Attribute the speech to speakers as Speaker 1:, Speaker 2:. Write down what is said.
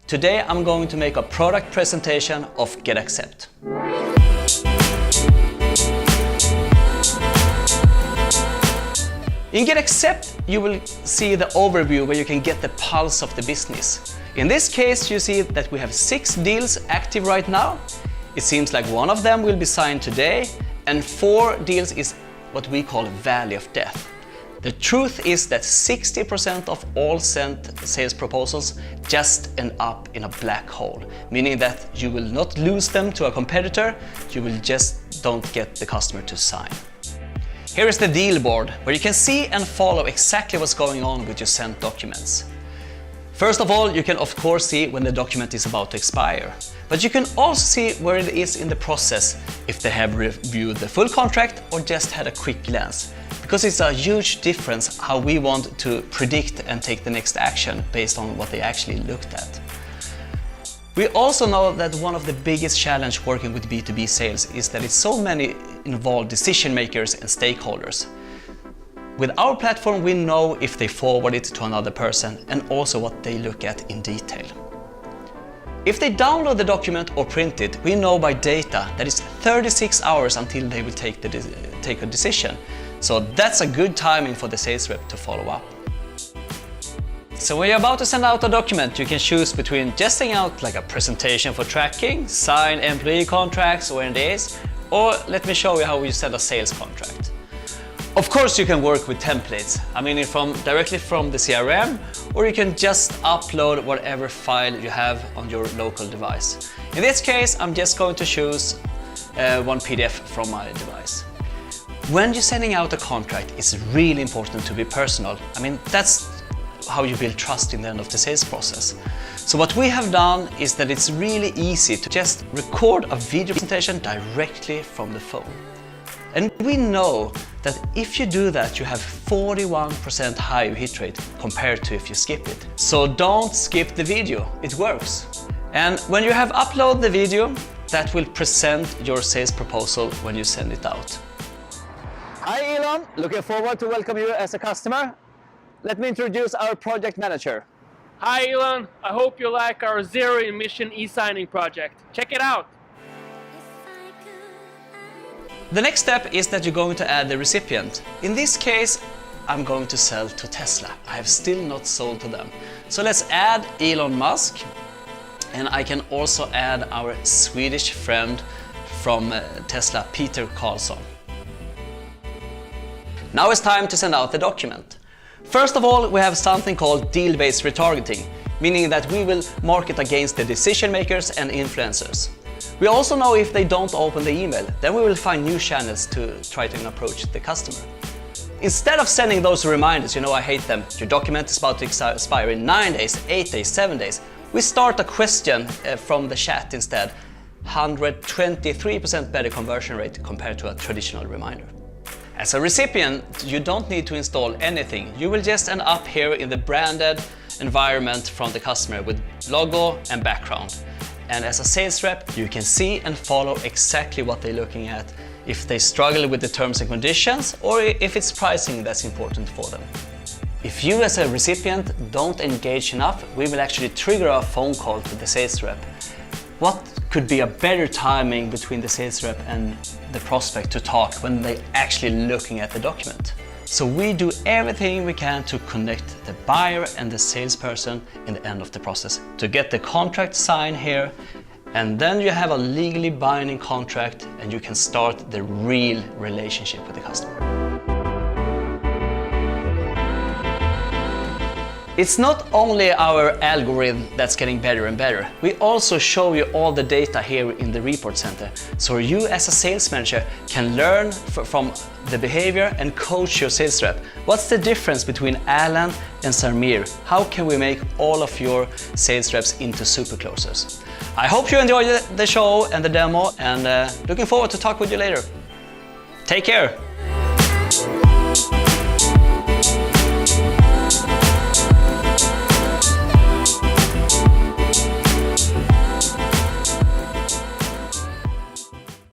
Speaker 1: Today I'm going to make a product presentation of GetAccept. In GetAccept, you will see the overview where you can get the pulse of the business. In this case, you see that we have 6 deals active right now. It seems like one of them will be signed today, and 4 deals is what we call Valley of Death. The truth is that 60% of all sent sales proposals just end up in a black hole, meaning that you will not lose them to a competitor, you will just don't get the customer to sign. Here is the deal board, where you can see and follow exactly what's going on with your sent documents. First of all, you can of course see when the document is about to expire, but you can also see where it is in the process, if they have reviewed the full contract or just had a quick glance, because it's a huge difference how we want to predict and take the next action based on what they actually looked at. We also know that one of the biggest challenges working with B2B sales is that it's so many involved decision makers and stakeholders. With our platform, we know if they forward it to another person and also what they look at in detail. If they download the document or print it, we know by data that it's 36 hours until they will take a decision. So that's a good timing for the sales rep to follow up. So when you're about to send out a document, you can choose between just sending out like a presentation for tracking, sign employee contracts or NDAs, or let me show you how we send a sales contract. Of course, you can work with templates. I mean, directly from the CRM, or you can just upload whatever file you have on your local device. In this case, I'm just going to choose one PDF from my device. When you're sending out a contract, it's really important to be personal. I mean, that's how you build trust in the end of the sales process. So what we have done is that it's really easy to just record a video presentation directly from the phone. And we know that if you do that, you have 41% higher hit rate compared to if you skip it. So don't skip the video, it works. And when you have uploaded the video, that will present your sales proposal when you send it out. Hi Elon, looking forward to welcome you as a customer. Let me introduce our project manager.
Speaker 2: Hi Elon, I hope you like our zero emission e-signing project. Check it out.
Speaker 1: The next step is that you're going to add the recipient. In this case, I'm going to sell to Tesla. I have still not sold to them. So let's add Elon Musk, and I can also add our Swedish friend from Tesla, Peter Karlsson. Now it's time to send out the document. First of all, we have something called deal-based retargeting, meaning that we will market against the decision makers and influencers. We also know if they don't open the email, then we will find new channels to try to approach the customer. Instead of sending those reminders, I hate them, your document is about to expire in 9 days, 8 days, 7 days, we start a question from the chat instead. 123% better conversion rate compared to a traditional reminder. As a recipient, you don't need to install anything. You will just end up here in the branded environment from the customer with logo and background. And as a sales rep, you can see and follow exactly what they're looking at, if they struggle with the terms and conditions, or if it's pricing that's important for them. If you as a recipient don't engage enough, we will actually trigger a phone call to the sales rep. What could be a better timing between the sales rep and the prospect to talk when they're actually looking at the document? So we do everything we can to connect the buyer and the salesperson in the end of the process to get the contract signed here, and then you have a legally binding contract and you can start the real relationship with the customer. It's not only our algorithm that's getting better and better. We also show you all the data here in the report center, so you as a sales manager can learn from the behavior and coach your sales rep. What's the difference between Alan and Samir? How can we make all of your sales reps into super closers? I hope you enjoyed the show and the demo, and looking forward to talk with you later. Take care.